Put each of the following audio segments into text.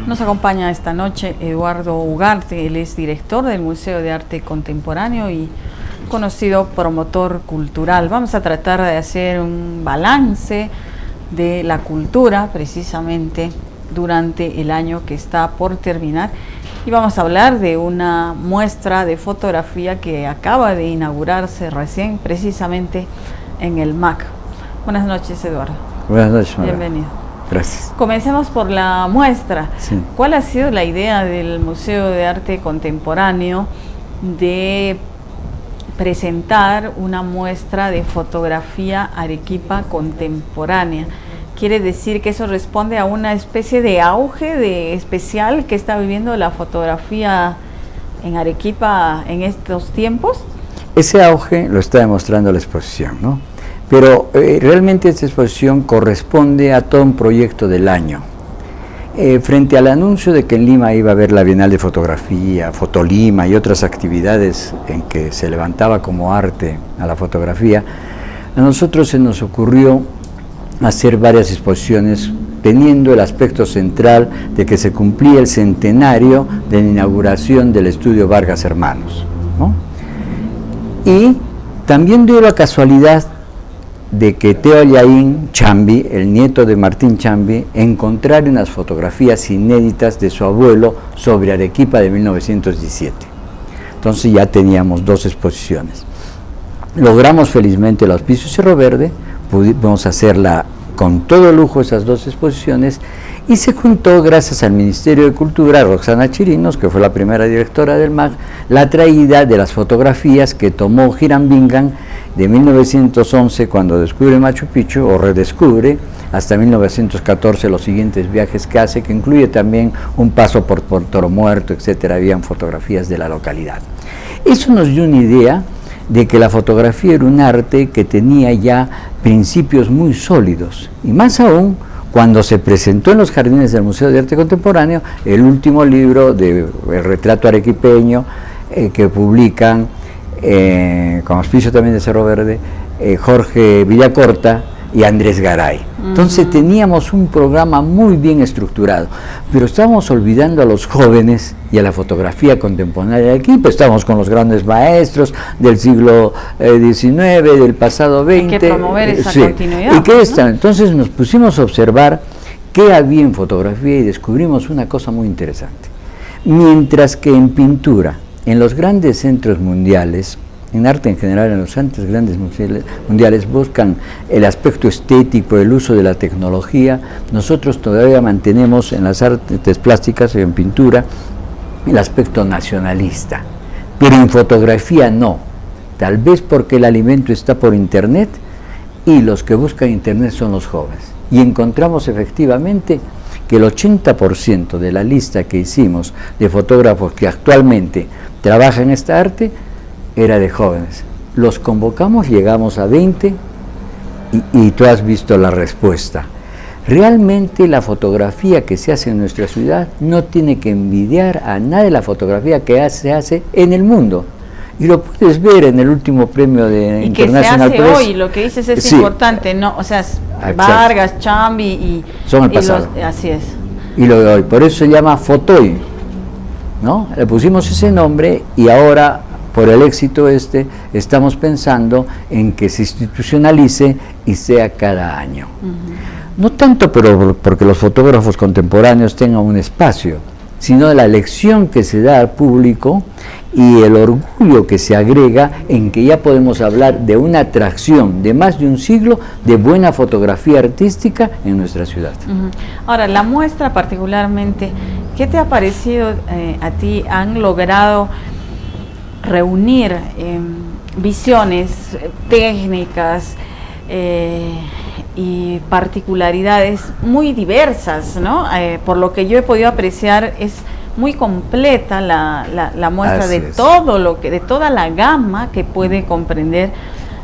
Nos acompaña esta noche Eduardo Ugarte, él es director del Museo de Arte Contemporáneo y conocido promotor cultural. Vamos a tratar de hacer un balance de la cultura precisamente durante el año que está por terminar y vamos a hablar de una muestra de fotografía que acaba de inaugurarse recién precisamente en el MAC. Buenas noches, Eduardo. Buenas noches, Mara. Bienvenido. Gracias. Comencemos por la muestra. Sí. ¿Cuál ha sido la idea del Museo de Arte Contemporáneo de presentar una muestra de fotografía Arequipa contemporánea? ¿Quiere decir que eso responde a una especie de auge especial que está viviendo la fotografía en Arequipa en estos tiempos? Ese auge lo está demostrando la exposición, ¿no? Pero realmente esta exposición corresponde a todo un proyecto del año. Frente al anuncio de que en Lima iba a haber la Bienal de Fotografía, Fotolima y otras actividades en que se levantaba como arte a la fotografía, a nosotros se nos ocurrió hacer varias exposiciones teniendo el aspecto central de que se cumplía el centenario de la inauguración del estudio Vargas Hermanos, ¿no? Y también dio la casualidad de que Teo Llaín Chambi, el nieto de Martín Chambi, encontrara unas fotografías inéditas de su abuelo sobre Arequipa de 1917. Entonces ya teníamos dos exposiciones. Logramos felizmente el auspicio Cerro Verde, pudimos hacerla con todo lujo esas dos exposiciones y se juntó, gracias al Ministerio de Cultura, Roxana Chirinos, que fue la primera directora del MAC, la traída de las fotografías que tomó Hiram Bingham de 1911 cuando descubre Machu Picchu o redescubre, hasta 1914 los siguientes viajes que hace, que incluye también un paso por Toro Muerto, etcétera. Habían fotografías de la localidad. Eso nos dio una idea de que la fotografía era un arte que tenía ya principios muy sólidos, y más aún cuando se presentó en los jardines del Museo de Arte Contemporáneo el último libro de El retrato arequipeño que publican con auspicio también de Cerro Verde, Jorge Villacorta y Andrés Garay. Entonces teníamos un programa muy bien estructurado, pero estábamos olvidando a los jóvenes y a la fotografía contemporánea de aquí, pues estábamos con los grandes maestros del siglo XIX, del pasado XX. Hay que promover esa continuidad. ¿Y qué ¿no? está? Entonces nos pusimos a observar qué había en fotografía y descubrimos una cosa muy interesante. Mientras que en pintura, en los grandes centros mundiales, en arte en general, en los centros grandes mundiales buscan el aspecto estético, el uso de la tecnología, nosotros todavía mantenemos en las artes plásticas, en pintura, el aspecto nacionalista, pero en fotografía no, tal vez porque el alimento está por internet y los que buscan internet son los jóvenes, y encontramos efectivamente que el 80% de la lista que hicimos de fotógrafos que actualmente trabajan en esta arte era de jóvenes. Los convocamos, llegamos a 20 y tú has visto la respuesta. Realmente la fotografía que se hace en nuestra ciudad no tiene que envidiar a nada de la fotografía que se hace en el mundo. Y lo puedes ver en el último premio de International Press. Y que se hace hoy, lo que dices es sí, importante, ¿no? O sea, exacto. Vargas, Chambi y son el pasado. Así es. Y lo de hoy, por eso se llama Fotoy, ¿no? Le pusimos ese nombre y ahora, por el éxito estamos pensando en que se institucionalice y sea cada año. No tanto porque los fotógrafos contemporáneos tengan un espacio, sino de la lección que se da al público y el orgullo que se agrega en que ya podemos hablar de una atracción de más de un siglo de buena fotografía artística en nuestra ciudad. Ahora, la muestra particularmente, ¿qué te ha parecido a ti? ¿Han logrado reunir visiones, técnicas y particularidades muy diversas, ¿no? Por lo que yo he podido apreciar, es muy completa la muestra de todo de toda la gama que puede comprender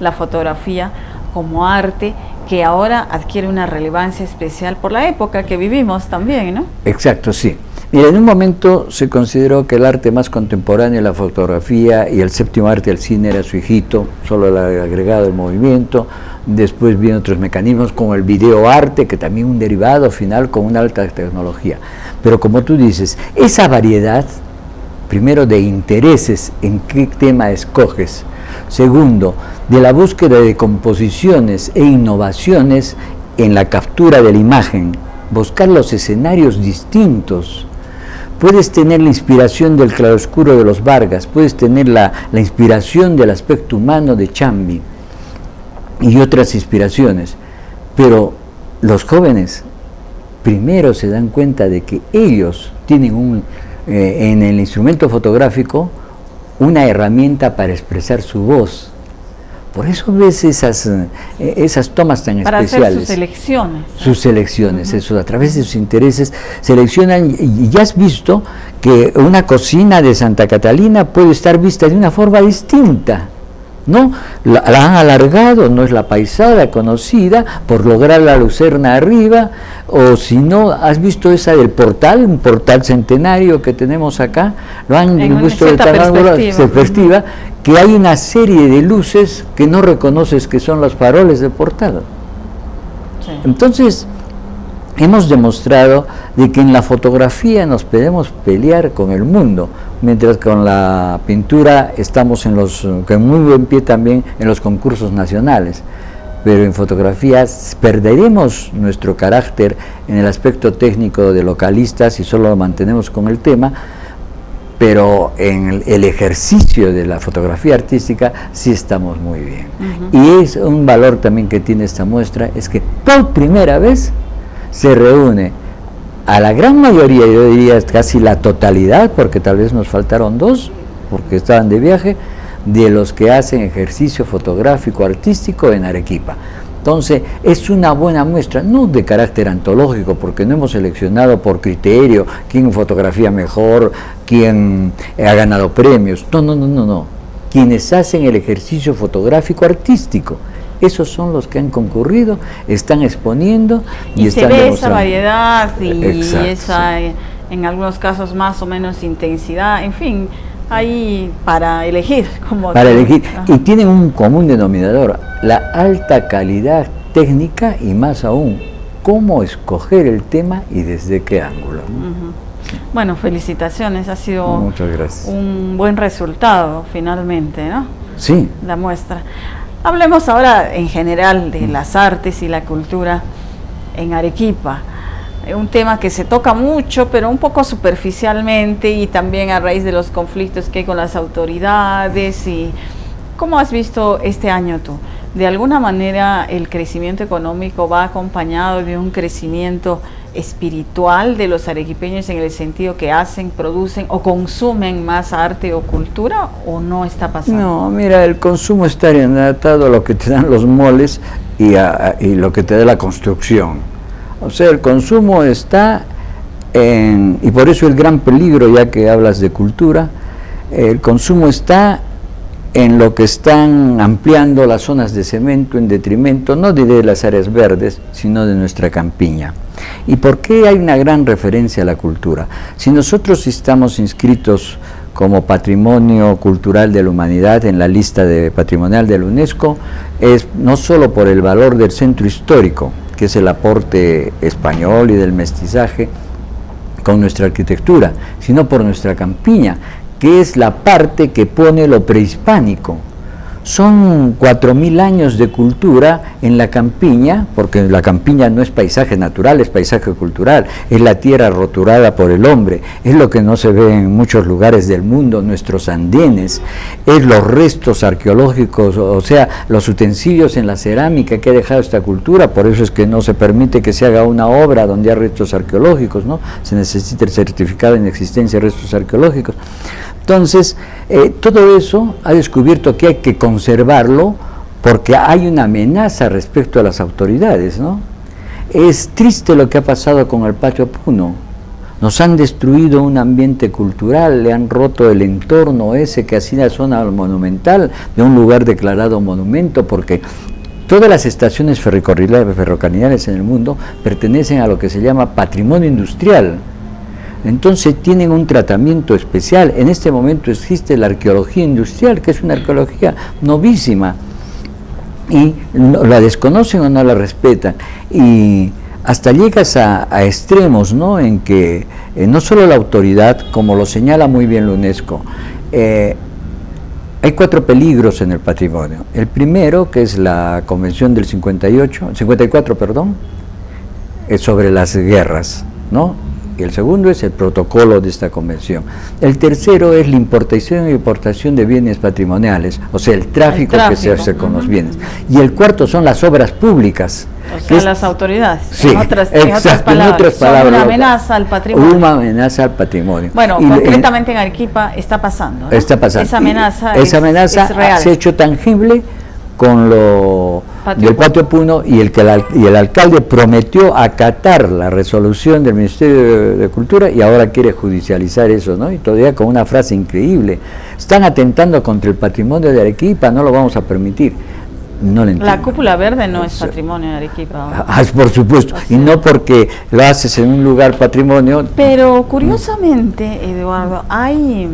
la fotografía como arte, que ahora adquiere una relevancia especial por la época que vivimos también, ¿no? Exacto, sí. Mira, en un momento se consideró que el arte más contemporáneo, la fotografía, y el séptimo arte, el cine, era su hijito, solo el agregado del movimiento. Después vienen otros mecanismos como el videoarte, que también un derivado final con una alta tecnología. Pero como tú dices, esa variedad, primero de intereses, en qué tema escoges. Segundo, de la búsqueda de composiciones e innovaciones en la captura de la imagen, buscar los escenarios distintos. Puedes tener la inspiración del claroscuro de los Vargas, puedes tener la inspiración del aspecto humano de Chambi y otras inspiraciones, pero los jóvenes primero se dan cuenta de que ellos tienen en el instrumento fotográfico una herramienta para expresar su voz. Por eso ves esas tomas tan para especiales. hacer sus selecciones. Sus selecciones, eso, a través de sus intereses seleccionan, y ya has visto que una cocina de Santa Catalina puede estar vista de una forma distinta, ¿no? La han alargado, no es la paisada conocida, por lograr la lucerna arriba, o si no, has visto esa del portal, un portal centenario que tenemos acá, lo han puesto de tal perspectiva, que hay una serie de luces que no reconoces que son los faroles del portal. Sí. Entonces, hemos demostrado de que en la fotografía nos podemos pelear con el mundo, mientras que con la pintura estamos con muy buen pie también en los concursos nacionales. Pero en fotografía perderemos nuestro carácter en el aspecto técnico de localistas y solo lo mantenemos con el tema, pero en el ejercicio de la fotografía artística sí estamos muy bien. Y es un valor también que tiene esta muestra, es que por primera vez se reúne a la gran mayoría, yo diría casi la totalidad, porque tal vez nos faltaron 2, porque estaban de viaje, de los que hacen ejercicio fotográfico artístico en Arequipa. Entonces, es una buena muestra, no de carácter antológico, porque no hemos seleccionado por criterio quién fotografía mejor, quién ha ganado premios. No. Quienes hacen el ejercicio fotográfico artístico, esos son los que han concurrido, están exponiendo y están demostrando. Se ve esa variedad y esa, en algunos casos, más o menos intensidad, en fin, ahí para elegir. Y tienen un común denominador, la alta calidad técnica y más aún, cómo escoger el tema y desde qué ángulo. Bueno, felicitaciones, ha sido muchas gracias. Un buen resultado finalmente, ¿no? Sí. La muestra. Hablemos ahora en general de las artes y la cultura en Arequipa. Un tema que se toca mucho, pero un poco superficialmente, y también a raíz de los conflictos que hay con las autoridades. Y ¿cómo has visto este año tú? ¿De alguna manera el crecimiento económico va acompañado de un crecimiento espiritual de los arequipeños, en el sentido que hacen, producen o consumen más arte o cultura, o no está pasando? No, mira, el consumo está orientado a lo que te dan los moles y lo que te da la construcción. O sea, el consumo está y por eso el gran peligro, ya que hablas de cultura, el consumo está en lo que están ampliando las zonas de cemento en detrimento, no de las áreas verdes, sino de nuestra campiña. ¿Y por qué hay una gran referencia a la cultura? Si nosotros estamos inscritos como Patrimonio Cultural de la Humanidad en la lista patrimonial de la UNESCO, es no solo por el valor del centro histórico, que es el aporte español y del mestizaje con nuestra arquitectura, sino por nuestra campiña, que es la parte que pone lo prehispánico. Son 4.000 años de cultura en la campiña, porque la campiña no es paisaje natural, es paisaje cultural, es la tierra roturada por el hombre, es lo que no se ve en muchos lugares del mundo, nuestros andenes, es los restos arqueológicos, o sea, los utensilios en la cerámica que ha dejado esta cultura. Por eso es que no se permite que se haga una obra donde hay restos arqueológicos, ¿no? Se necesita el certificado de inexistencia de restos arqueológicos. Entonces, todo eso ha descubierto que hay que conservarlo, porque hay una amenaza respecto a las autoridades, ¿no? Es triste lo que ha pasado con el Patio Puno. Nos han destruido un ambiente cultural, le han roto el entorno ese que hacía zona monumental, de un lugar declarado monumento, porque todas las estaciones ferrocarriles en el mundo pertenecen a lo que se llama patrimonio industrial. Entonces tienen un tratamiento especial. En este momento existe la arqueología industrial, que es una arqueología novísima, y la desconocen o no la respetan, y hasta llegas a extremos, ¿no?, en que no solo la autoridad, como lo señala muy bien la UNESCO, hay 4 peligros en el patrimonio. El primero, que es la Convención del 54, perdón, sobre las guerras, ¿no? Y el segundo es el protocolo de esta convención. El tercero es la importación y exportación de bienes patrimoniales, o sea, el tráfico que se hace con los bienes. Y el cuarto son las obras públicas. O sea, las autoridades, sí, en otras palabras, son una amenaza al patrimonio. Una amenaza al patrimonio. Bueno, concretamente en Arequipa está pasando, ¿no? Está pasando. Esa amenaza es real. Se ha hecho tangible con lo del patio Puno, y el alcalde prometió acatar la resolución del Ministerio de Cultura y ahora quiere judicializar eso, ¿no? Y todavía con una frase increíble: están atentando contra el patrimonio de Arequipa, no lo vamos a permitir. No lo entiendo. La cúpula verde no es patrimonio de Arequipa. Por supuesto, y no porque lo haces en un lugar patrimonio. Pero curiosamente, Eduardo, hay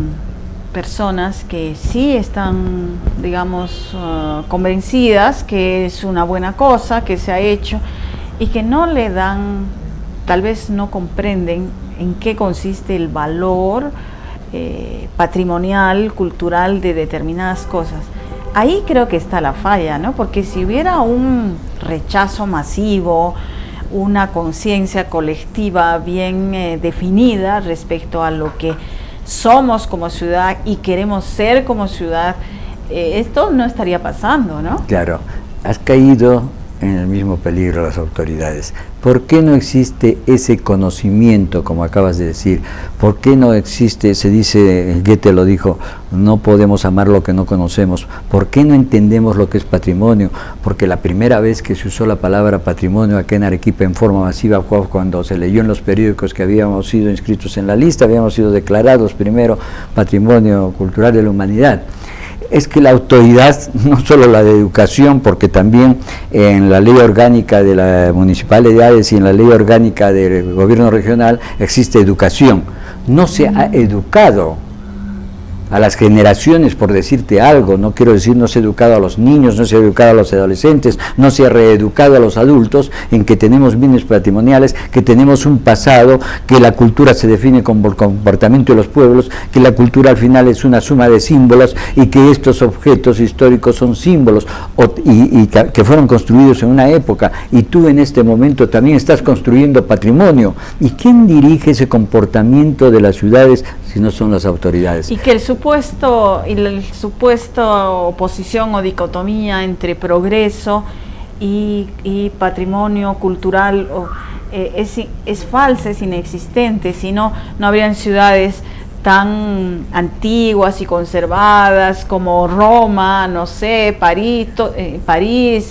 personas que sí están, digamos, convencidas que es una buena cosa que se ha hecho, y que no le dan, tal vez no comprenden en qué consiste el valor patrimonial, cultural de determinadas cosas. Ahí creo que está la falla, ¿no? Porque si hubiera un rechazo masivo, una conciencia colectiva bien definida respecto a lo que somos como ciudad y queremos ser como ciudad, esto no estaría pasando, ¿no? Claro, has caído en el mismo peligro las autoridades. ¿Por qué no existe ese conocimiento, como acabas de decir? ¿Por qué no existe, se dice, Goethe lo dijo, no podemos amar lo que no conocemos? ¿Por qué no entendemos lo que es patrimonio? Porque la primera vez que se usó la palabra patrimonio aquí en Arequipa en forma masiva fue cuando se leyó en los periódicos que habíamos sido inscritos en la lista, habíamos sido declarados primero Patrimonio Cultural de la Humanidad. Es que la autoridad, no solo la de educación, porque también en la ley orgánica de las municipalidades y en la ley orgánica del gobierno regional existe educación. No se ha educado a las generaciones, por decirte algo, no quiero decir no se ha educado a los niños, no se ha educado a los adolescentes, no se ha reeducado a los adultos en que tenemos bienes patrimoniales, que tenemos un pasado, que la cultura se define como el comportamiento de los pueblos, que la cultura al final es una suma de símbolos y que estos objetos históricos son símbolos y que fueron construidos en una época, y tú en este momento también estás construyendo patrimonio. ¿Y quién dirige ese comportamiento de las ciudades si no son las autoridades? Y que el supuesto oposición o dicotomía entre progreso y patrimonio cultural es falsa, es inexistente, si no, no habrían ciudades tan antiguas y conservadas como Roma, no sé, París,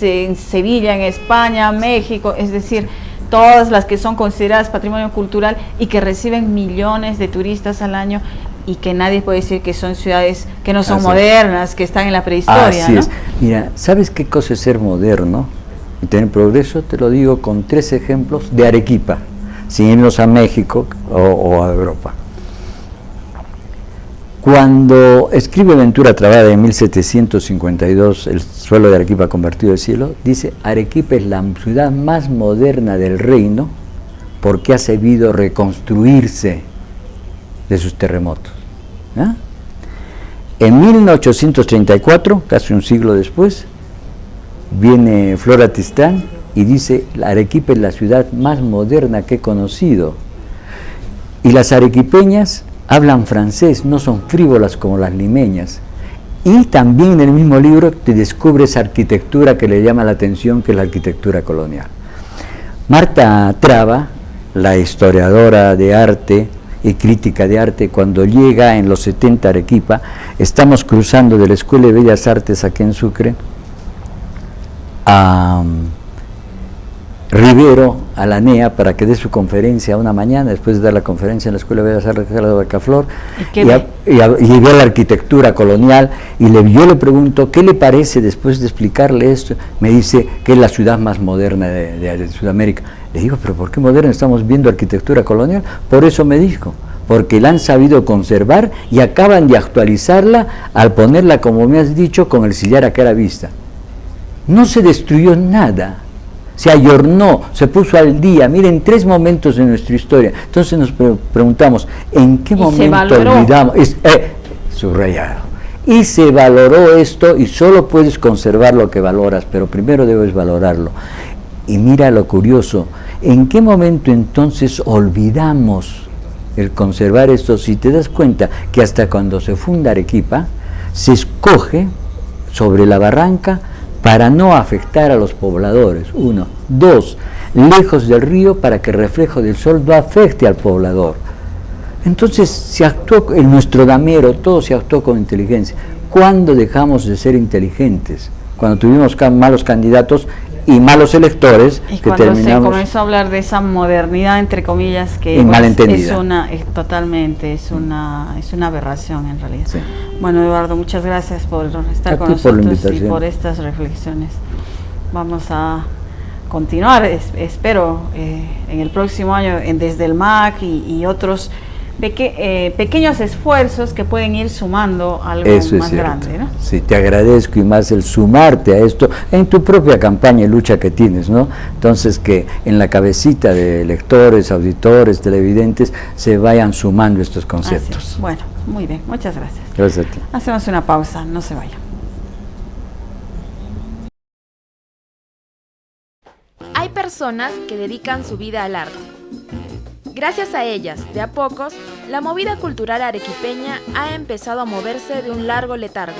en Sevilla, en España, México, es decir, todas las que son consideradas patrimonio cultural y que reciben millones de turistas al año, y que nadie puede decir que son ciudades que no son modernas, que están en la prehistoria. Así ¿no? es. Mira, ¿sabes qué cosa es ser moderno y tener progreso? Te lo digo con 3 ejemplos de Arequipa, sin irnos a México o a Europa. Cuando escribe Ventura Trabada en 1752, El suelo de Arequipa convertido en cielo, dice: Arequipa es la ciudad más moderna del reino porque ha sabido reconstruirse de sus terremotos. ¿Ah? En 1834, casi un siglo después, viene Flora Tristán y dice: Arequipa es la ciudad más moderna que he conocido. Y las arequipeñas hablan francés, no son frívolas como las limeñas. Y también en el mismo libro te descubres arquitectura que le llama la atención, que es la arquitectura colonial. Marta Traba, la historiadora de arte y crítica de arte, cuando llega en los 70 a Arequipa, estamos cruzando de la Escuela de Bellas Artes aquí en Sucre a Rivero, a la NEA, para que dé su conferencia una mañana, después de dar la conferencia en la Escuela de Bellas Artes de Bacaflor, y ve la arquitectura colonial, y yo le pregunto, ¿qué le parece después de explicarle esto? Me dice que es la ciudad más moderna de Sudamérica. Le digo, ¿pero por qué moderna? Estamos viendo arquitectura colonial. Por eso me dijo, porque la han sabido conservar y acaban de actualizarla al ponerla, como me has dicho, con el sillar a cara vista. No se destruyó nada, se ayornó, se puso al día. Miren, 3 momentos de nuestra historia. Entonces nos preguntamos, ¿en qué momento olvidamos? Subrayado. Y se valoró esto, y solo puedes conservar lo que valoras, pero primero debes valorarlo. Y mira lo curioso, ¿en qué momento entonces olvidamos el conservar esto? Si te das cuenta que hasta cuando se funda Arequipa, se escoge sobre la barranca para no afectar a los pobladores, 1. 2, lejos del río para que el reflejo del sol no afecte al poblador. Entonces se actuó, en nuestro damero, todo se actuó con inteligencia. ¿Cuándo dejamos de ser inteligentes? Cuando tuvimos malos candidatos y malos electores, y que cuando se comenzó a hablar de esa modernidad, entre comillas, que es una aberración en realidad. Sí. Bueno, Eduardo, muchas gracias por estar con nosotros y por estas reflexiones. Vamos a continuar, espero, en el próximo año desde el MAC y otros pequeños esfuerzos que pueden ir sumando algo más grande, ¿no? Sí, te agradezco, y más el sumarte a esto en tu propia campaña y lucha que tienes, ¿no? Entonces, que en la cabecita de lectores, auditores, televidentes se vayan sumando estos conceptos. Bueno, muy bien, muchas gracias. Gracias a ti. Hacemos una pausa, no se vayan. Hay personas que dedican su vida al arte. Gracias a ellas, de a pocos, la movida cultural arequipeña ha empezado a moverse de un largo letargo.